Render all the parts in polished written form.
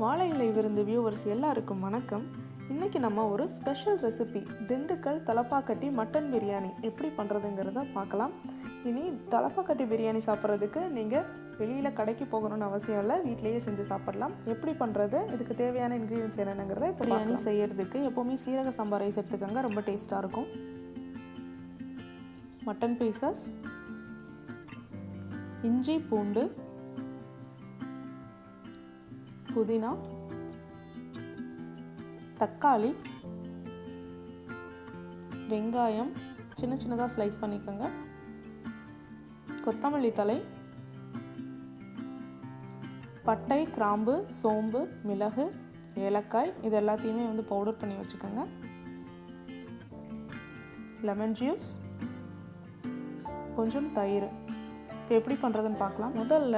வாழை இலை விருந்து வியூவர்ஸ் எல்லாருக்கும் வணக்கம். இன்றைக்கி நம்ம ஒரு special recipe Dindigul Thalappakatti mutton biryani எப்படி பண்ணுறதுங்கிறத பார்க்கலாம். இனி தலப்பாக்கட்டி பிரியாணி சாப்பிட்றதுக்கு நீங்கள் வெளியில் கடைக்கு போகணும்னு அவசியம் இல்லை, வீட்டிலேயே செஞ்சு சாப்பிடலாம். எப்படி பண்ணுறது, இதுக்கு தேவையான இன்க்ரீடியன்ஸ் என்னென்னங்கிறத இப்போ பிரியாணி செய்கிறதுக்கு எப்போவுமே சீரக சம்பா ரைஸ் எடுத்துக்கோங்க, ரொம்ப டேஸ்ட்டாக இருக்கும். மட்டன் பீசஸ், இஞ்சி பூண்டு, புதினா, தக்காளி, வெங்காயம் சின்ன சின்னதாக ஸ்லைஸ் பண்ணிக்கோங்க, கொத்தமல்லி தழை, பட்டை, கிராம்பு, சோம்பு, மிளகு, ஏலக்காய் இது எல்லாத்தையுமே பவுடர் பண்ணி வச்சுக்கோங்க. லெமன் ஜூஸ், கொஞ்சம் தயிர். இப்போ எப்படி பண்ணுறதுன்னு பார்க்கலாம். முதல்ல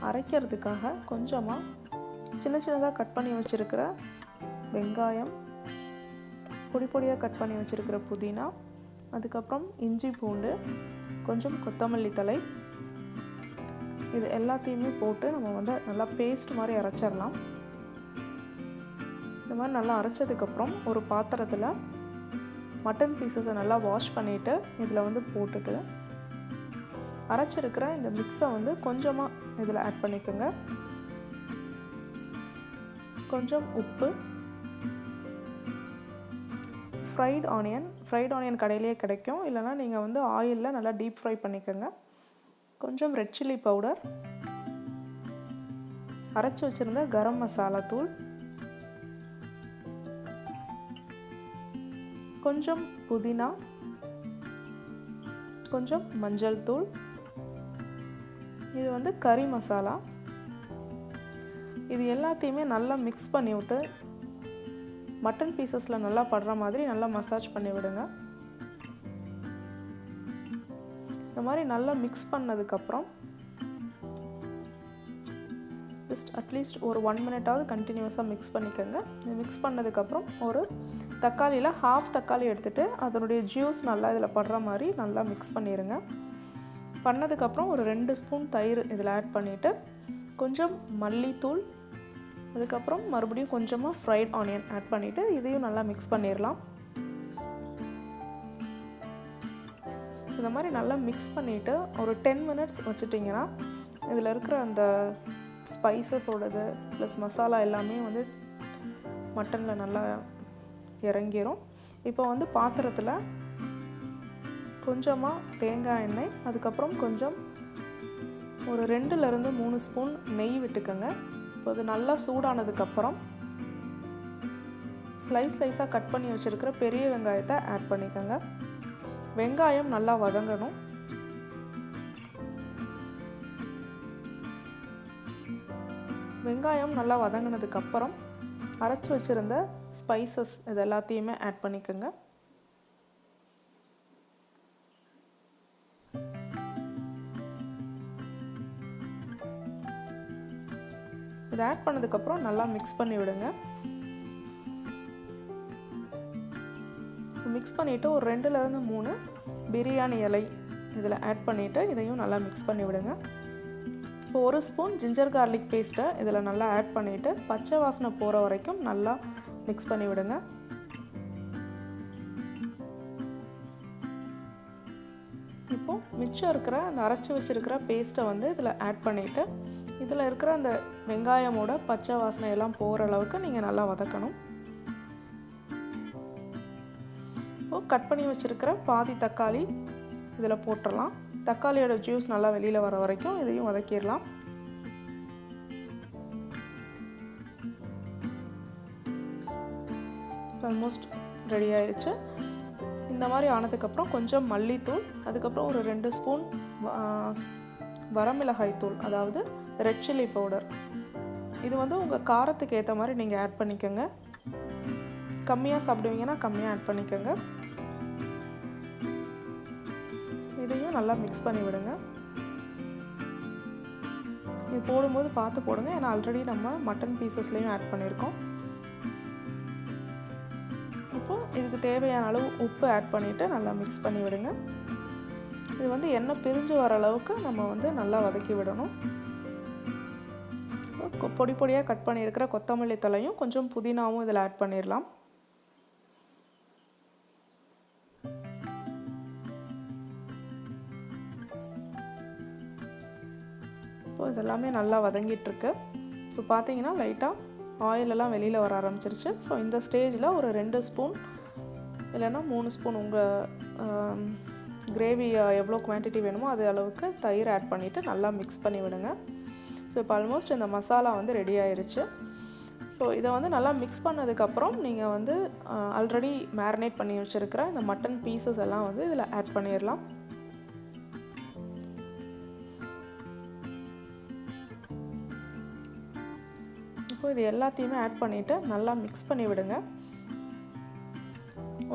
அரைக்கிறதுக்காக கொஞ்சமாக சின்ன சின்னதாக கட் பண்ணி வச்சுருக்கிற வெங்காயம், பொடி பொடியாக கட் பண்ணி வச்சுருக்கிற புதினா, அதுக்கப்புறம் இஞ்சி பூண்டு, கொஞ்சம் கொத்தமல்லி தழை, இது எல்லாத்தையுமே போட்டு நம்ம நல்லா பேஸ்ட் மாதிரி அரைச்சிடலாம். இந்த மாதிரி நல்லா அரைச்சதுக்கப்புறம் ஒரு பாத்திரத்தில் மட்டன் பீசஸை நல்லா வாஷ் பண்ணிவிட்டு இதில் போட்டுட்டு அரைச்சிருக்கிற இந்த மிக்ஸை கொஞ்சமாக இதில் ஆட் பண்ணிக்கோங்க. கொஞ்சம் உப்பு, ஃப்ரைட் ஆனியன் கடையிலேயே கிடைக்கும், இல்லைனா நீங்கள் ஆயிலில் நல்லா டீப் ஃப்ரை பண்ணிக்கோங்க. கொஞ்சம் ரெட் சில்லி பவுடர், அரைச்சி வச்சுருந்த கரம் மசாலா தூள், கொஞ்சம் புதினா, கொஞ்சம் மஞ்சள் தூள், இது கறி மசாலா. இது எல்லாத்தையுமே நல்லா மிக்ஸ் பண்ணி விட்டு மட்டன் பீசஸில் நல்லா படுற மாதிரி நல்லா மசாஜ் பண்ணி விடுங்க. இந்த மாதிரி நல்லா மிக்ஸ் பண்ணதுக்கப்புறம் அட்லீஸ்ட் ஒரு 1 மினிட்டாவது கண்டினியூஸாக மிக்ஸ் பண்ணிக்கோங்க. மிக்ஸ் பண்ணதுக்கப்புறம் ஒரு தக்காளியில் ஹாஃப் தக்காளி எடுத்துகிட்டு அதனுடைய ஜூஸ் நல்லா இதில் படுற மாதிரி நல்லா மிக்ஸ் பண்ணிடுங்க. பண்ணதுக்கப்புறம் ஒரு 2 ஸ்பூன் தயிர் இதில் ஆட் பண்ணிவிட்டு கொஞ்சம் மல்லித்தூள், அதுக்கப்புறம் மறுபடியும் கொஞ்சமாக ஃப்ரைட் ஆனியன் ஆட் பண்ணிவிட்டு இதையும் நல்லா மிக்ஸ் பண்ணிடலாம். இந்த மாதிரி நல்லா மிக்ஸ் பண்ணிவிட்டு ஒரு 10 மினிட்ஸ் வச்சுட்டிங்கன்னா இதில் இருக்கிற அந்த ஸ்பைசஸோடது ப்ளஸ் மசாலா எல்லாமே மட்டனில் நல்லா இறங்கிரும். இப்போ பாத்திரத்தில் கொஞ்சமாக தேங்காய் எண்ணெய், அதுக்கப்புறம் கொஞ்சம் ஒரு 2லேருந்து 3 ஸ்பூன் நெய் விட்டுக்கோங்க. இப்போ அது நல்லா சூடானதுக்கப்புறம் ஸ்லைஸாக கட் பண்ணி வச்சுருக்கிற பெரிய வெங்காயத்தை ஆட் பண்ணிக்கோங்க. வெங்காயம் நல்லா வதங்கணும். வெங்காயம் நல்லா வதங்கினதுக்கப்புறம் அரைச்சி வச்சுருந்த ஸ்பைசஸ் இது எல்லாத்தையுமே ஆட் பண்ணிக்கோங்க. இதை ஆட் பண்ணதுக்கப்புறம் நல்லா மிக்ஸ் பண்ணி விடுங்க. மிக்ஸ் பண்ணிவிட்டு ஒரு 2லேருந்து 3 பிரியாணி இலை இதில் ஆட் பண்ணிவிட்டு இதையும் நல்லா மிக்ஸ் பண்ணி விடுங்க. இப்போ 1 ஸ்பூன் ஜிஞ்சர் கார்லிக் பேஸ்ட்டை இதில் நல்லா ஆட் பண்ணிவிட்டு பச்சை வாசனை போகிற வரைக்கும் நல்லா மிக்ஸ் பண்ணி விடுங்க. இப்போது மிச்சம் இருக்கிற அந்த அரைச்சி வச்சுருக்கிற பேஸ்ட்டை இதில் ஆட் பண்ணிவிட்டு இதில் இருக்கிற அந்த வெங்காயமோட பச்சை வாசனை எல்லாம் போகிற அளவுக்கு நீங்கள் நல்லா வதக்கணும். இப்போது கட் பண்ணி வச்சுருக்கிற பாதி தக்காளி இதில் போட்டுடலாம். தக்காளியோட ஜூஸ் நல்லா வெளியில் வர வரைக்கும் இதையும் வதக்கிடலாம். ஆல்மோஸ்ட் ரெடி ஆயிடுச்சு. இந்த மாதிரி ஆனதுக்கப்புறம் கொஞ்சம் மல்லித்தூள், அதுக்கப்புறம் ஒரு 2 ஸ்பூன் வரமிளகாய் தூள், அதாவது ரெட் சில்லி பவுடர். இது உங்கள் காரத்துக்கு ஏற்ற மாதிரி நீங்கள் ஆட் பண்ணிக்கோங்க. கம்மியாக சாப்பிடுவீங்கன்னா கம்மியாக ஆட் பண்ணிக்கோங்க. இதையும் நல்லா மிக்ஸ் பண்ணி விடுங்க. இது போடும்போது பார்த்து போடுங்க, ஏன்னா ஆல்ரெடி நம்ம மட்டன் பீசஸ்லேயும் ஆட் பண்ணியிருக்கோம். இப்போது இதுக்கு தேவையான அளவு உப்பு ஆட் பண்ணிவிட்டு நல்லா மிக்ஸ் பண்ணி விடுங்க. இது எண்ணெய் பிரிஞ்சு வர அளவுக்கு நம்ம நல்லா வதக்கி விடணும். பொடி பொடியாக கட் பண்ணியிருக்கிற கொத்தமல்லி தழையும் கொஞ்சம் புதினாவும் இதில் ஆட் பண்ணிடலாம். இப்போ இதெல்லாமே நல்லா வதங்கிட்டுருக்கு. இப்போ பார்த்தீங்கன்னா லைட்டாக ஆயிலெல்லாம் வெளியில் வர ஆரம்பிச்சிருச்சு. ஸோ இந்த ஸ்டேஜில் ஒரு 2 ஸ்பூன் இல்லைன்னா 3 ஸ்பூன் உங்கள் கிரேவி எவ்வளோ குவான்டிட்டி வேணுமோ அது அளவுக்கு தயிர் ஆட் பண்ணிவிட்டு நல்லா மிக்ஸ் பண்ணி விடுங்க. ஸோ இப்போ ஆல்மோஸ்ட் இந்த மசாலா வந்து ரெடி ஆயிடுச்சு. ஸோ இதை வந்து நல்லா மிக்ஸ் பண்ணதுக்கப்புறம் நீங்கள் வந்து ஆல்ரெடி மேரினேட் பண்ணி வச்சுருக்கிற இந்த மட்டன் பீசஸ் எல்லாம் வந்து இதில் ஆட் பண்ணிடலாம். இப்போ இது எல்லாத்தையுமே ஆட் பண்ணிவிட்டு நல்லா மிக்ஸ் பண்ணி விடுங்க.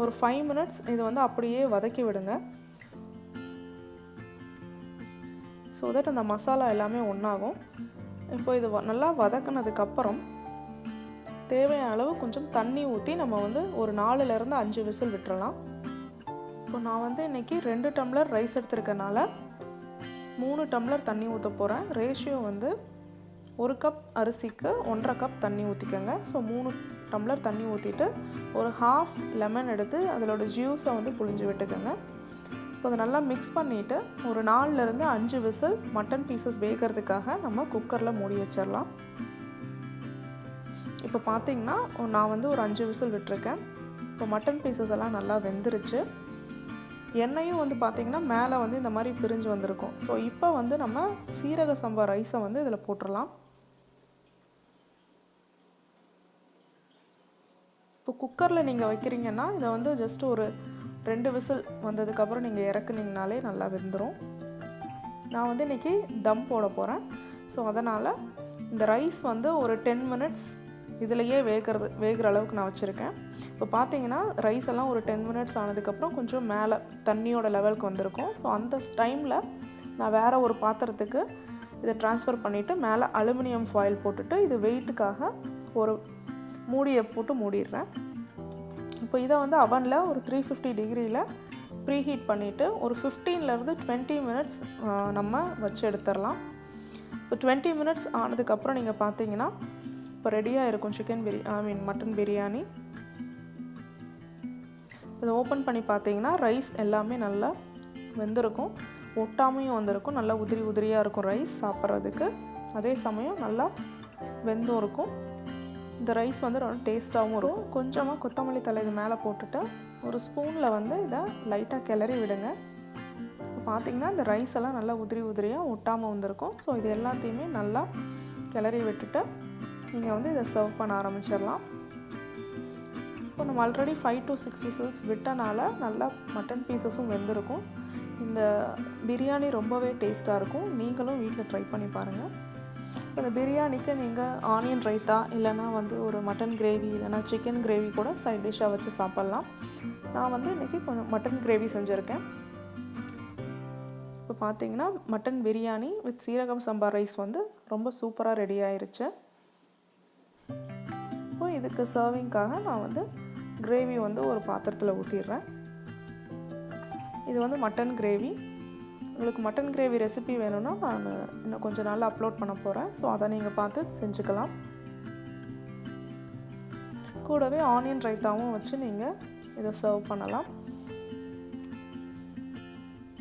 ஒரு 5 மினிட்ஸ் இது வந்து அப்படியே வதக்கி விடுங்க. ஸோ தட் அந்த மசாலா எல்லாமே ஒன்றாகும். இப்போ இது நல்லா வதக்கினதுக்கப்புறம் தேவையான அளவு கொஞ்சம் தண்ணி ஊற்றி நம்ம வந்து ஒரு 4லேருந்து 5 விசில் விட்டுறலாம். இப்போ நான் வந்து இன்றைக்கி 2 டம்ளர் ரைஸ் எடுத்துருக்கனால 3 டம்ளர் தண்ணி ஊற்ற போகிறேன். ரேஷியோ வந்து 1 கப் அரிசிக்கு 1.5 கப் தண்ணி ஊற்றிக்கோங்க. ஸோ 3 டம்ளர் தண்ணி ஊற்றிட்டு ஒரு ஹாஃப் லெமன் எடுத்து அதோட ஜூஸை வந்து புழிஞ்சு விட்டுக்கோங்க. இப்போ அதை நல்லா மிக்ஸ் பண்ணிவிட்டு ஒரு 4லேருந்து 5 விசில் மட்டன் பீசஸ் வேகிறதுக்காக நம்ம குக்கரில் மூடி வச்சிடலாம். இப்போ பார்த்திங்கன்னா நான் வந்து ஒரு 5 விசில் விட்டுருக்கேன். இப்போ மட்டன் பீசஸ் எல்லாம் நல்லா வெந்துருச்சு. எண்ணெயும் வந்து பார்த்திங்கன்னா மேலே வந்து இந்த மாதிரி பிரிஞ்சு வந்திருக்கும். ஸோ இப்போ வந்து நம்ம சீரக சம்பா ரைஸை வந்து இதில் போட்டுடலாம். இப்போ குக்கரில் நீங்கள் வைக்கிறீங்கன்னா இதை வந்து ஜஸ்ட் ஒரு 2 விசில் வந்ததுக்கப்புறம் நீங்கள் இறக்குனீங்கனாலே நல்லா வெந்துடும். நான் வந்து இன்றைக்கி தம் போட போகிறேன். ஸோ அதனால் இந்த ரைஸ் வந்து ஒரு 10 மினிட்ஸ் இதிலையே வேகிற அளவுக்கு நான் வச்சுருக்கேன். இப்போ பார்த்தீங்கன்னா ரைஸ் எல்லாம் ஒரு 10 மினிட்ஸ் ஆனதுக்கப்புறம் கொஞ்சம் மேலே தண்ணியோட லெவலுக்கு வந்திருக்கும். ஸோ அந்த டைமில் நான் வேறு ஒரு பாத்திரத்துக்கு இதை ட்ரான்ஸ்ஃபர் பண்ணிவிட்டு மேலே அலுமினியம் ஃபாயில் போட்டுட்டு இது வெயிட்டுக்காக ஒரு மூடியை போட்டு மூடிடுறேன். இப்போ இதை வந்து அவனில் ஒரு 350 டிகிரியில் ப்ரீஹீட் பண்ணிவிட்டு ஒரு 15லேருந்து 20 மினிட்ஸ் நம்ம வச்சு எடுத்துடலாம். இப்போ 20 மினிட்ஸ் ஆனதுக்கப்புறம் நீங்கள் பார்த்தீங்கன்னா இப்போ ரெடியாக இருக்கும் மட்டன் பிரியாணி. இதை ஓப்பன் பண்ணி பார்த்தீங்கன்னா ரைஸ் எல்லாமே நல்லா வெந்திருக்கும், ஒட்டாமையும் வந்திருக்கும், நல்லா உதிரி உதிரியாக இருக்கும் ரைஸ் சாப்பிட்றதுக்கு. அதே சமயம் நல்லா வெந்தும் இருக்கும். இந்த ரைஸ் வந்து ரொம்ப டேஸ்ட்டாகவும் இருக்கும். கொஞ்சமாக கொத்தமல்லி தழை இது மேலே போட்டுட்டு ஒரு ஸ்பூனில் வந்து இதை லைட்டாக கிளறி விடுங்க. இப்போ பார்த்திங்கன்னா இந்த ரைஸ் எல்லாம் நல்லா உதிரி உதிரியாக ஒட்டாமல் வந்திருக்கும். ஸோ இது எல்லாத்தையுமே நல்லா கிளறி விட்டுட்டு நீங்கள் வந்து இதை சர்வ் பண்ண ஆரம்பிச்சிடலாம். இப்போ நம்ம ஆல்ரெடி 5 to 6 விசில்ஸ் விட்டனால நல்லா மட்டன் பீசஸும் வெந்திருக்கும். இந்த பிரியாணி ரொம்பவே டேஸ்ட்டாக இருக்கும். நீங்களும் வீட்டில் ட்ரை பண்ணி பாருங்கள். இந்த பிரியாணிக்கு நீங்கள் ஆனியன் ரைத்தா இல்லைனா வந்து ஒரு மட்டன் கிரேவி இல்லைனா சிக்கன் கிரேவி கூட சைட் டிஷ்ஷாக வச்சு சாப்பிட்லாம். நான் வந்து இன்றைக்கி கொஞ்சம் மட்டன் கிரேவி செஞ்சுருக்கேன். இப்போ பார்த்தீங்கன்னா மட்டன் பிரியாணி வித் சீரகம் சம்பா ரைஸ் வந்து ரொம்ப சூப்பராக ரெடி ஆயிருச்சு. இப்போ இதுக்கு சர்விங்காக நான் வந்து கிரேவி வந்து ஒரு பாத்திரத்தில் ஊற்றிடுறேன். இது வந்து மட்டன் கிரேவி. உங்களுக்கு மட்டன் கிரேவி ரெசிபி வேணும்னா நான் இன்னும் கொஞ்சம் நாள் அப்லோட் பண்ண போகிறேன். ஸோ அதை நீங்கள் பார்த்து செஞ்சுக்கலாம். கூடவே ஆனியன் ரைத்தாவும் வச்சு நீங்கள் இதை சர்வ் பண்ணலாம்.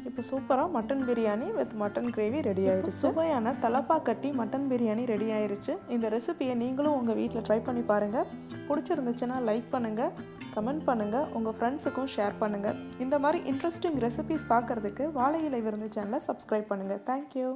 இப்போ சூப்பராக mutton biryani with mutton gravy ready ஆயிடுச்சு. சுவையான தலப்பாக்கட்டி மட்டன் பிரியாணி ரெடி ஆயிடுச்சு. இந்த ரெசிபியை நீங்களும் உங்கள் வீட்டில் ட்ரை பண்ணி பாருங்கள். பிடிச்சிருந்துச்சுன்னா லைக் பண்ணுங்கள், கமெண்ட் பண்ணுங்கள், உங்கள் ஃப்ரெண்ட்ஸுக்கும் ஷேர் பண்ணுங்கள். இந்த மாதிரி இன்ட்ரெஸ்டிங் ரெசிபிஸ் பார்க்குறதுக்கு வாழை இலை விருந்து சேனலை சப்ஸ்கிரைப் பண்ணுங்கள். தேங்க்யூ.